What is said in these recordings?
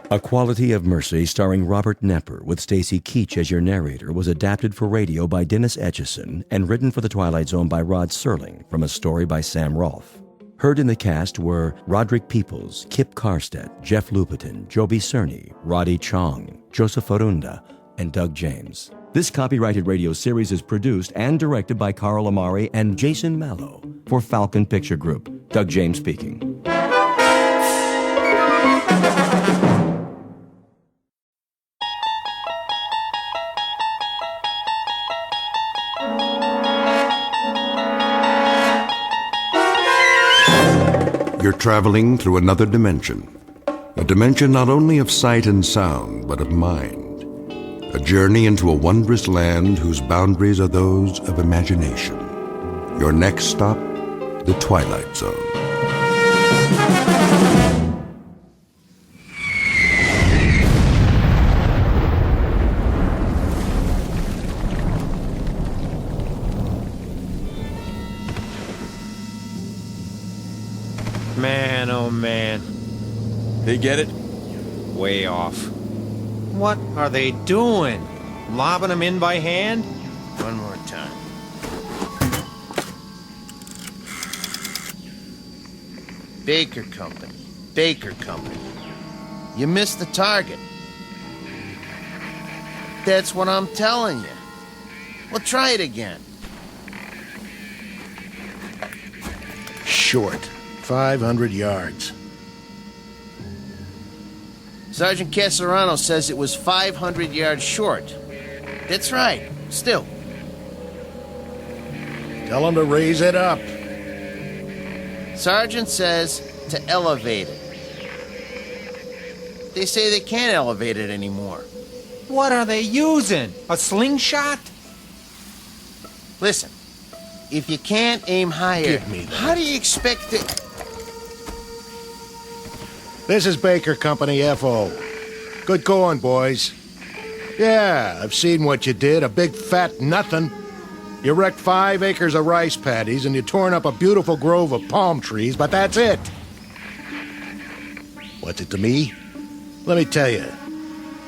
A Quality of Mercy, starring Robert Knepper, with Stacy Keach as your narrator, was adapted for radio by Dennis Etchison and written for The Twilight Zone by Rod Serling from a story by Sam Rolfe. Heard in the cast were Roderick Peoples, Kip Karstedt, Jeff Lupetin, Joby Cerny, Roddy Chong, Joseph Orunda, and Doug James. This copyrighted radio series is produced and directed by Carl Amari and Jason Mallow for Falcon Picture Group. Doug James speaking. You're traveling through another dimension. A dimension not only of sight and sound, but of mind. A journey into a wondrous land whose boundaries are those of imagination. Your next stop, the Twilight Zone. Man, oh man. They get it? Way off. What are they doing? Lobbing them in by hand? One more time. Baker Company. Baker Company. You missed the target. That's what I'm telling you. Well, try it again. Short. 500 yards. Sergeant Caserano says it was 500 yards short. That's right. Still. Tell him to raise it up. Sergeant says to elevate it. They say they can't elevate it anymore. What are they using? A slingshot? Listen, if you can't aim higher, Give me that. how do you expect it? This is Baker Company, F.O. Good going, boys. Yeah, I've seen what you did, a big fat nothing. You wrecked 5 acres of rice paddies and you torn up a beautiful grove of palm trees, but that's it. What's it to me? Let me tell you.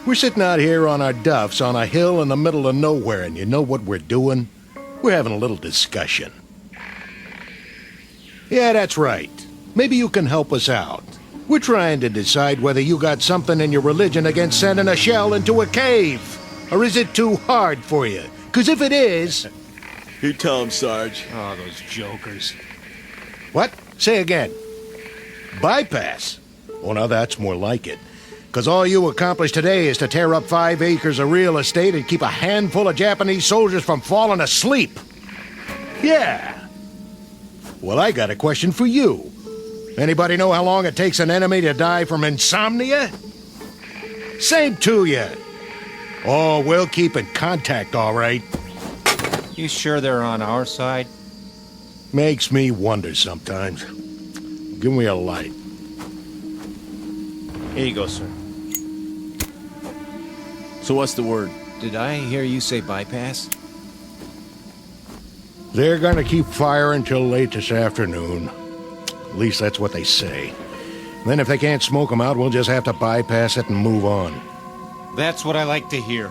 We're sitting out here on our duffs on a hill in the middle of nowhere, and you know what we're doing? We're having a little discussion. Yeah, that's right. Maybe you can help us out. We're trying to decide whether you got something in your religion against sending a shell into a cave. Or is it too hard for you? Because if it is... You tell him, Sarge. Oh, those jokers. What? Say again. Bypass? Well, now that's more like it. Because all you accomplished today is to tear up 5 acres of real estate and keep a handful of Japanese soldiers from falling asleep. Yeah. Well, I got a question for you. Anybody know how long it takes an enemy to die from insomnia? Same to you. Oh, we'll keep in contact, all right. You sure they're on our side? Makes me wonder sometimes. Give me a light. Here you go, sir. So what's the word? Did I hear you say bypass? They're gonna keep firing till late this afternoon. At least that's what they say. Then if they can't smoke them out, we'll just have to bypass it and move on. That's what I like to hear.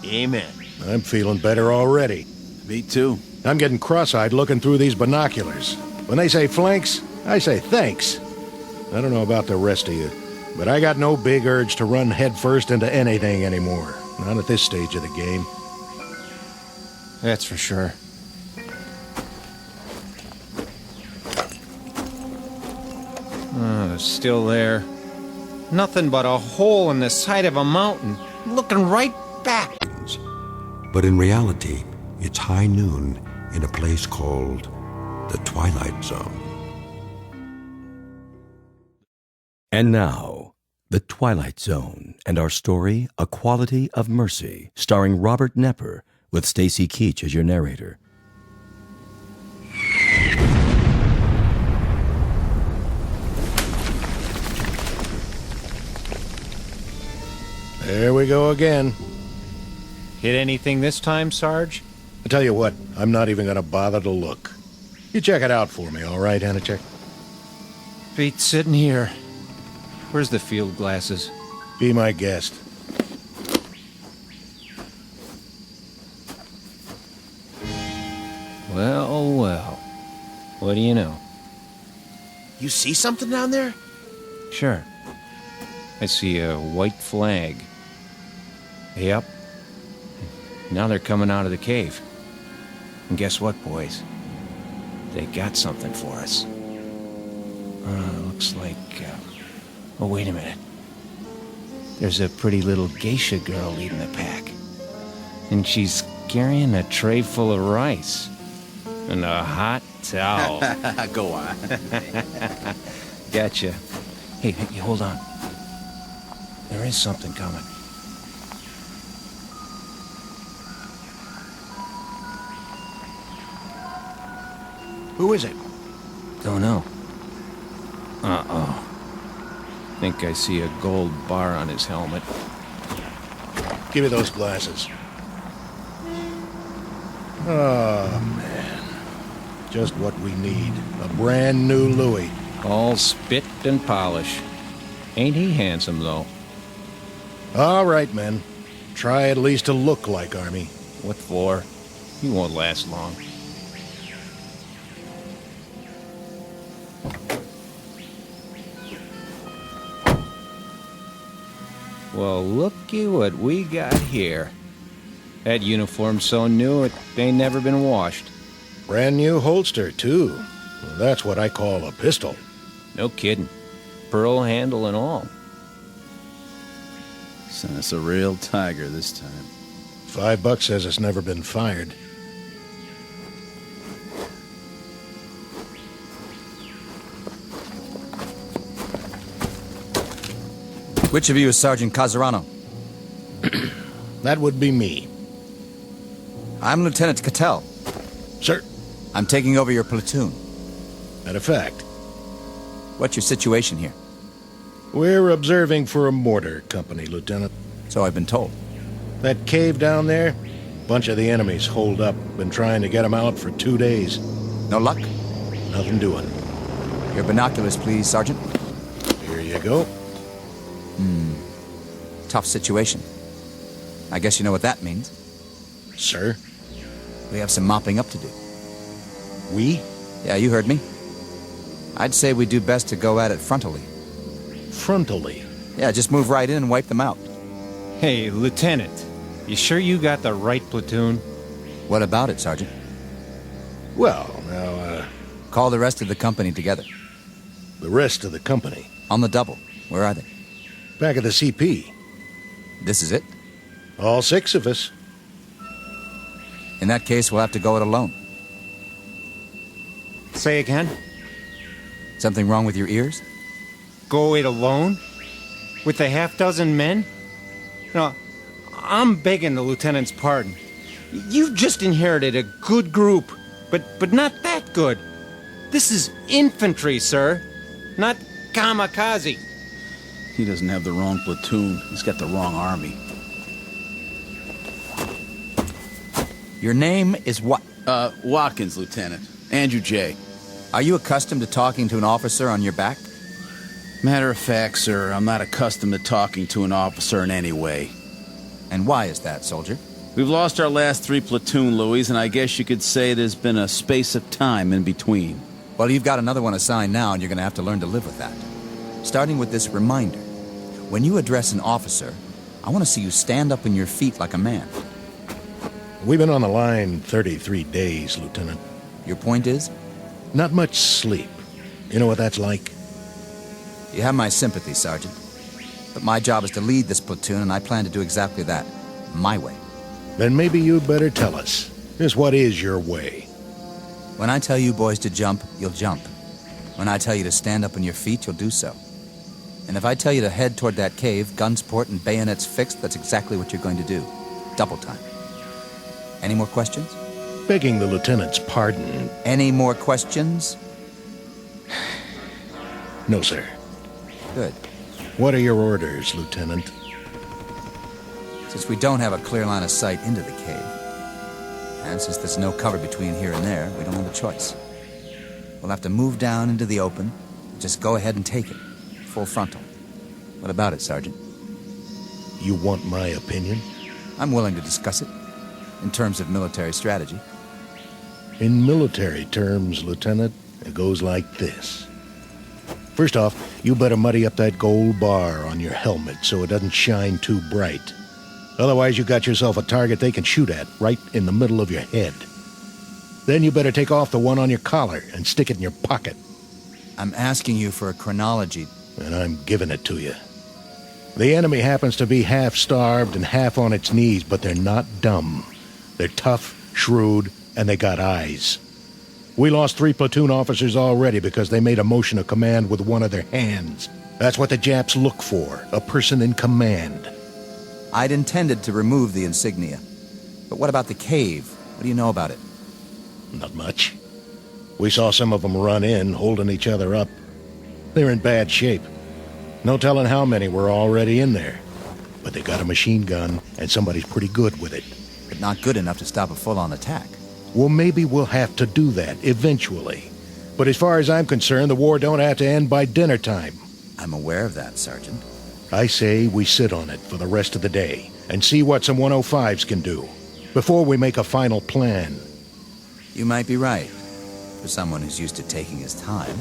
Amen. I'm feeling better already. Me too. I'm getting cross-eyed looking through these binoculars. When they say flanks, I say thanks. I don't know about the rest of you, but I got no big urge to run headfirst into anything anymore. Not at this stage of the game. That's for sure. Still there. Nothing but a hole in the side of a mountain, looking right back. But in reality, it's high noon in a place called the Twilight Zone. And now, The Twilight Zone and our story, A Quality of Mercy, starring Robert Knepper, with Stacy Keach as your narrator. There we go again. Hit anything this time, Sarge? I tell you what, I'm not even gonna bother to look. You check it out for me, all right, Anachek? Feet sitting here. Where's the field glasses? Be my guest. Well, well. What do you know? You see something down there? Sure. I see a white flag. Yep. Now they're coming out of the cave. And guess what, boys? They got something for us. Looks like... Oh, wait a minute. There's a pretty little geisha girl leading the pack. And she's carrying a tray full of rice. And a hot towel. Go on. Gotcha. Hey, hold on. There is something coming. Who is it? Don't know. Uh-oh. Think I see a gold bar on his helmet. Give me those glasses. Oh, man. Just what we need. A brand new Louis. All spit and polish. Ain't he handsome, though? All right, men. Try at least to look like Army. What for? He won't last long. Well, looky what we got here. That uniform's so new it ain't never been washed. Brand new holster, too. Well, that's what I call a pistol. No kidding. Pearl handle and all. Sent us a real tiger this time. $5 says it's never been fired. Which of you is Sergeant Casarano? That would be me. I'm Lieutenant Cattell. Sir, I'm taking over your platoon. matter of fact, What's your situation here? we're observing for a mortar company, Lieutenant. So I've been told. That cave down there, bunch of the enemies holed up. Been trying to get them out for 2 days. No luck? Nothing doing. Your binoculars, please, Sergeant. Here you go. Tough situation. I guess you know what that means. Sir, We have some mopping up to do. we? Yeah, you heard me. I'd say we do best to go at it frontally. Frontally. Yeah, just move right in and wipe them out. Hey, Lieutenant. You sure you got the right platoon? What about it, Sergeant? Well, now, Call the rest of the company together. the rest of the company. On the double. Where are they? Back at the CP. This is it? All 6 of us. In that case, we'll have to go it alone. Say again? Something wrong with your ears? Go it alone? With a half-dozen men? No, I'm begging the lieutenant's pardon. You've just inherited a good group, but not that good. This is infantry, sir, not kamikaze. He doesn't have the wrong platoon. He's got the wrong army. Your name is what? Watkins, Lieutenant. Andrew J. Are you accustomed to talking to an officer on your back? Matter of fact, sir, I'm not accustomed to talking to an officer in any way. And why is that, soldier? We've lost our last 3 platoon, Louis, and I guess you could say there's been a space of time in between. Well, you've got another one assigned now, and you're going to have to learn to live with that. Starting with this reminder. When you address an officer, I want to see you stand up on your feet like a man. We've been on the line 33 days, Lieutenant. Your point is? Not much sleep. You know what that's like? You have my sympathy, Sergeant. But my job is to lead this platoon, and I plan to do exactly that. My way. Then maybe you'd better tell us. Just what is your way? When I tell you boys to jump, you'll jump. When I tell you to stand up on your feet, you'll do so. And if I tell you to head toward that cave, guns port and bayonets fixed, that's exactly what you're going to do. Double time. Any more questions? Begging the lieutenant's pardon. Any more questions? No, sir. Good. What are your orders, Lieutenant? Since we don't have a clear line of sight into the cave, and since there's no cover between here and there, we don't have a choice. We'll have to move down into the open. Just go ahead and take it. Full frontal. What about it, Sergeant? You want my opinion? I'm willing to discuss it, in terms of military strategy. In military terms, Lieutenant, it goes like this. First off, you better muddy up that gold bar on your helmet so it doesn't shine too bright. Otherwise, you got yourself a target they can shoot at right in the middle of your head. Then you better take off the one on your collar and stick it in your pocket. I'm asking you for a chronology. And I'm giving it to you. The enemy happens to be half starved and half on its knees, but they're not dumb. They're tough, shrewd, and they got eyes. We lost 3 platoon officers already because they made a motion of command with one of their hands. That's what the Japs look for, a person in command. I'd intended to remove the insignia. But what about the cave? What do you know about it? Not much. We saw some of them run in, holding each other up. They're in bad shape. No telling how many were already in there. But they got a machine gun, and somebody's pretty good with it. But not good enough to stop a full-on attack. Well, maybe we'll have to do that, eventually. But as far as I'm concerned, the war don't have to end by dinner time. I'm aware of that, Sergeant. I say we sit on it for the rest of the day, and see what some 105s can do, before we make a final plan. You might be right, for someone who's used to taking his time.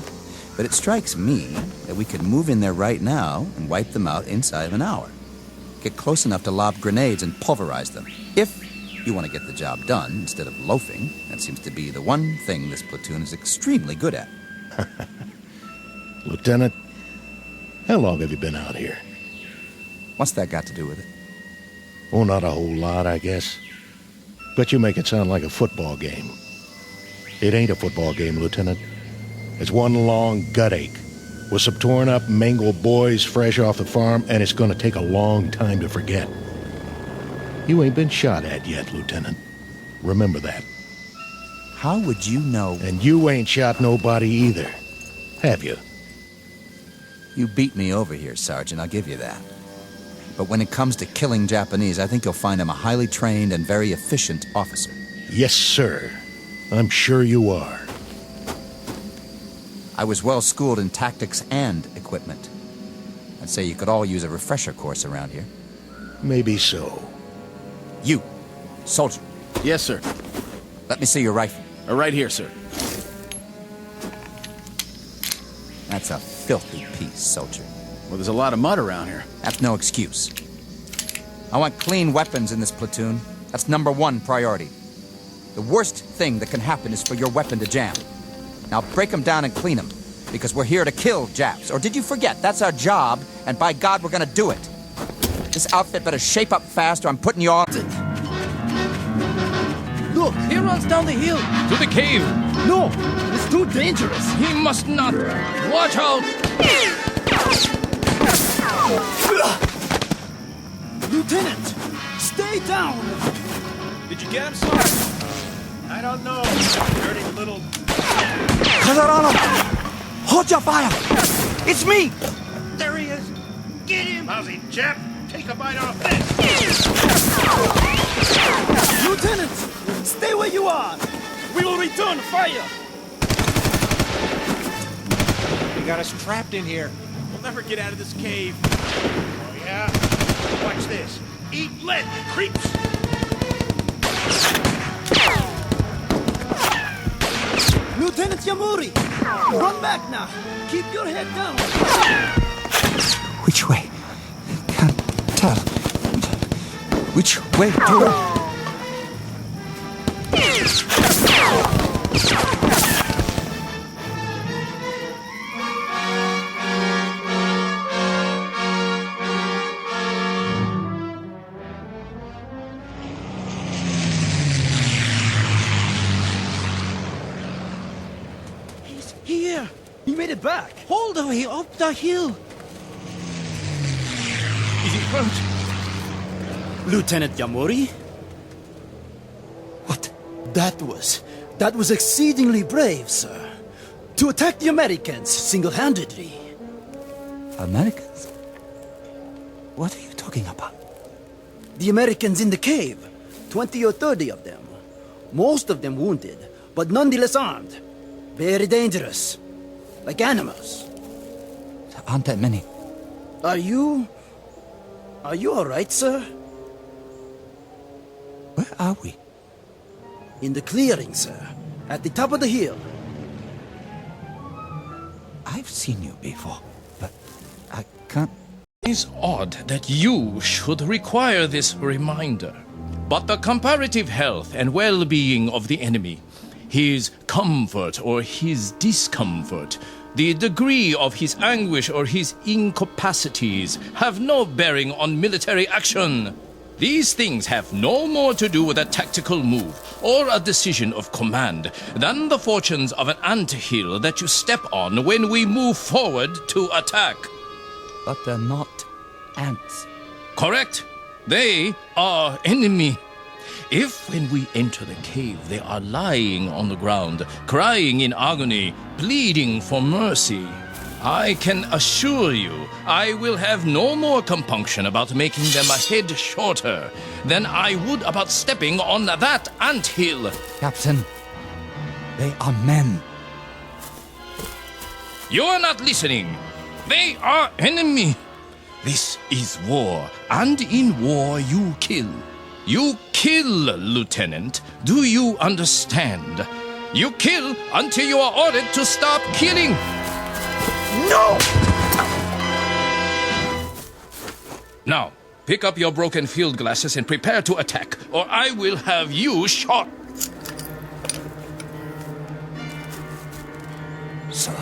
But it strikes me that we could move in there right now and wipe them out inside of an hour. Get close enough to lob grenades and pulverize them. If you want to get the job done instead of loafing, that seems to be the one thing this platoon is extremely good at. Lieutenant, how long have you been out here? What's that got to do with it? Oh, not a whole lot, I guess. But you make it sound like a football game. It ain't a football game, Lieutenant. It's one long gut ache with some torn up, mangled boys fresh off the farm, and it's gonna take a long time to forget. You ain't been shot at yet, Lieutenant. Remember that. How would you know? And you ain't shot nobody either, have you? You beat me over here, Sergeant, I'll give you that. But when it comes to killing Japanese, I think you'll find I'm a highly trained and very efficient officer. Yes, sir. I'm sure you are. I was well schooled in tactics and equipment. I'd say you could all use a refresher course around here. Maybe so. You, soldier, Yes, sir. let me see your rifle. Right here, sir. That's a filthy piece, soldier. Well, there's a lot of mud around here. That's no excuse. I want clean weapons in this platoon. That's #1 priority. The worst thing that can happen is for your weapon to jam. Now break them down and clean them, because we're here to kill Japs. Or did you forget? That's our job, and by God, we're gonna do it. This outfit better shape up fast, or I'm putting you on. Look, he runs down the hill. To the cave! No, it's too dangerous. He must not! Watch out! Lieutenant, stay down. Did you get him, sir? I don't know. Dirty little... Casarano, hold your fire. It's me. There he is. Get him! Lousy Jap! Take a bite off this! Lieutenant, stay where you are. We will return fire. You got us trapped in here. We'll never get out of this cave. Oh, yeah? Watch this. Eat lead, creeps! Lieutenant Yamuri, run back now. Keep your head down. Which way? Can't tell. Which way to... He's here. He made it back. All the way up the hill. Is he hurt? Lieutenant Yamuri? What? That was exceedingly brave, sir. To attack the Americans single-handedly. Americans? What are you talking about? The Americans in the cave. 20 or 30 of them. Most of them wounded, but nonetheless armed. Very dangerous. Like animals. There aren't that many. Are you Are you all right, sir? Where are we? In the clearing, sir. At the top of the hill. I've seen you before, but I can't... It's odd that you should require this reminder. But the comparative health and well-being of the enemy, his comfort or his discomfort, the degree of his anguish or his incapacities have no bearing on military action. These things have no more to do with a tactical move or a decision of command than the fortunes of an anthill that you step on when we move forward to attack. But they're not ants. Correct. They are enemy. If when we enter the cave they are lying on the ground, crying in agony, pleading for mercy, I can assure you I will have no more compunction about making them a head shorter than I would about stepping on that anthill. Captain, they are men. You are not listening. They are enemy. This is war, and in war you kill. You kill, Lieutenant. Do you understand? You kill until you are ordered to stop killing. No! Now, pick up your broken field glasses and prepare to attack, or I will have you shot. Sir.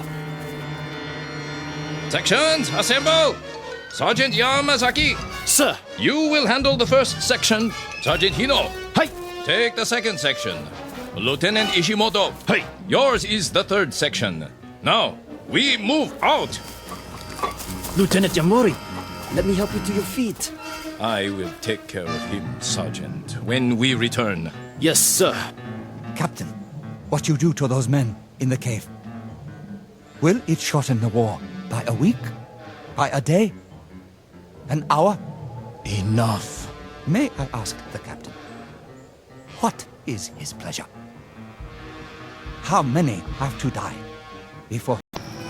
Sections, assemble! Sergeant Yamazaki, Sir! you will handle the first section. Sergeant Hino, Hi! take the second section. Lieutenant Ishimoto, Hey! yours is the third section. Now, we move out. Lieutenant Yamori, let me help you to your feet. I will take care of him, Sergeant, when we return. Yes, sir. Captain, what you do to those men in the cave, will it shorten the war by a week? By a day? An hour? Enough. May I ask the captain, what is his pleasure? How many have to die before...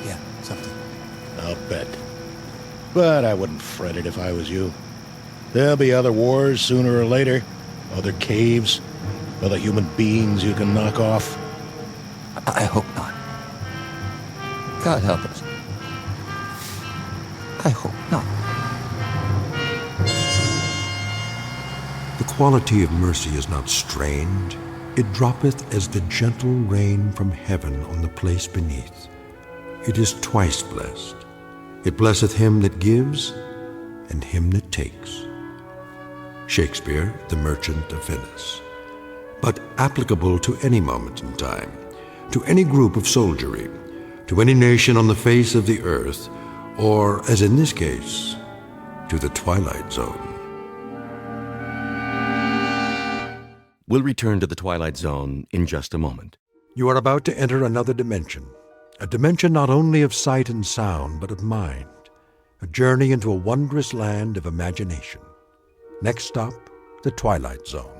Yeah, something. I'll bet. But I wouldn't fret it if I was you. There'll be other wars sooner or later. Other caves. Other human beings you can knock off. I hope not. God help us. I hope not. The quality of mercy is not strained. It droppeth as the gentle rain from heaven on the place beneath. It is twice blessed. It blesseth him that gives and him that takes. Shakespeare, The Merchant of Venice. But applicable to any moment in time, to any group of soldiery, to any nation on the face of the earth, or, as in this case, to the Twilight Zone. We'll return to the Twilight Zone in just a moment. You are about to enter another dimension, a dimension not only of sight and sound, but of mind, a journey into a wondrous land of imagination. Next stop, the Twilight Zone.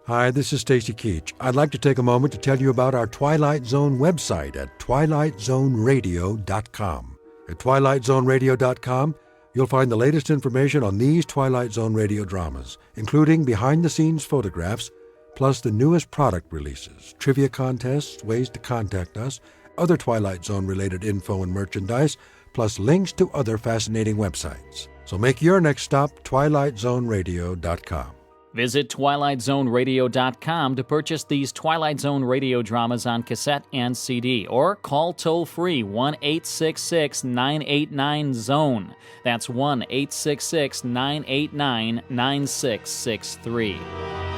Hi, this is Stacy Keach. I'd like to take a moment to tell you about our Twilight Zone website at twilightzoneradio.com. At twilightzoneradio.com, you'll find the latest information on these Twilight Zone radio dramas, including behind-the-scenes photographs, plus the newest product releases, trivia contests, ways to contact us, other Twilight Zone-related info and merchandise, plus links to other fascinating websites. So make your next stop twilightzoneradio.com. Visit twilightzoneradio.com to purchase these Twilight Zone radio dramas on cassette and CD, or call toll-free 1-866-989-ZONE. That's 1-866-989-9663.